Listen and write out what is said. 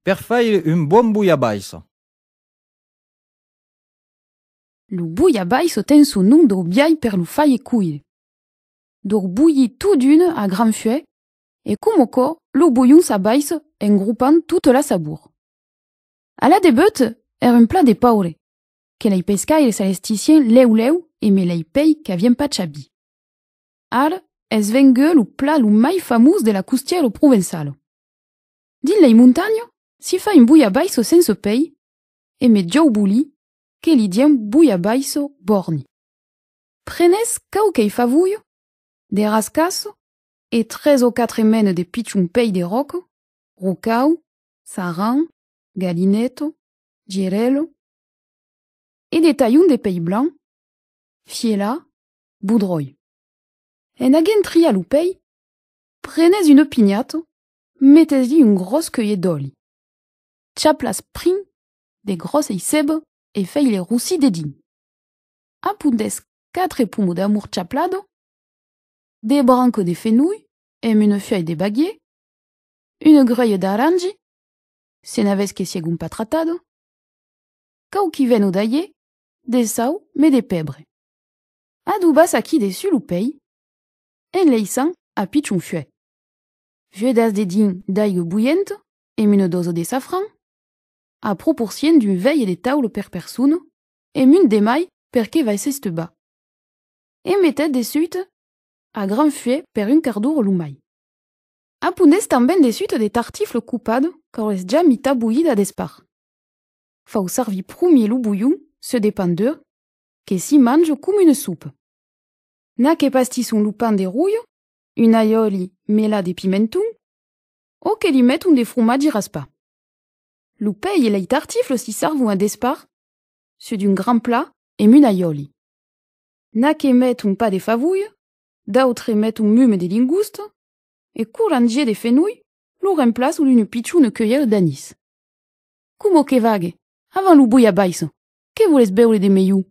per fare un buon bouillabaisse. Lo bouillabaisse ten son nom d'or biaille per lo faille cuire. D'or bouilli tout d'une à grand fuet, et comme au corps, lo bouillon s'abaisse en groupant toute la sabour. À la débute, un plat de paure, que l'ai pescaille celesticien leu et me l'ai pei qu'a vient pas chabi. Ar, es vengue lo plat lo mai famous de la costière provençale. Din les montagnes, si fa un bouillabaisse sense pei, et me diau bouli, que li diem bouillabaisse borni. Prenes cauquei favouille, des rascasses, et 3 ou 4 mènes de pitchoun pei de roc, roucau, saran, galineto, girello, et des taillons de pei blanc, fiela, boudroy. En hagen tria lo pei, prenez une pignate, mettez-y une grosse cueillée d'oli. Chaplas prin, des grosses eisebes, et feuille les roussis des dignes. Apundez 4 époumes d'amour chaplado, des branques de fenouil, et une feuille de baguier, une greuille d'orange, senaves que siegun patratado, cau qui veno d'ailler, des sau, mais des pèbres. Adoubas aki dessus lo pei, en leissant a pitchoun fuet. Vuedas des dignes d'ail bouillente, et une dose de safran, a proportion d'une veille de taules per personne, et une d'émail per que va s'este bas. Et mettet des suites à grand fuet per un quart d'heure l'oumaille. Apundes tambén des suites des tartifles coupades, car es ja mita bouillida d'espar. Fau servi premier lo bouillon, se dépend d'eux, que si mange comme une soupe. Na que pastisson lo pain de rouille, une aioli mela de pimenton, o que li met un de fromage raspa. Lo pei et les tartifles si servent un d'espar, sur d'un grand plat et une aioli. Na que met un pas de favouille, d'autres met un mume de lingoustes, et courangier de fenouil, lo remplace ou une pitchoune cueillère d'anis. Como que vague, avant lo bouillabaisse, que voulez beure de meiou?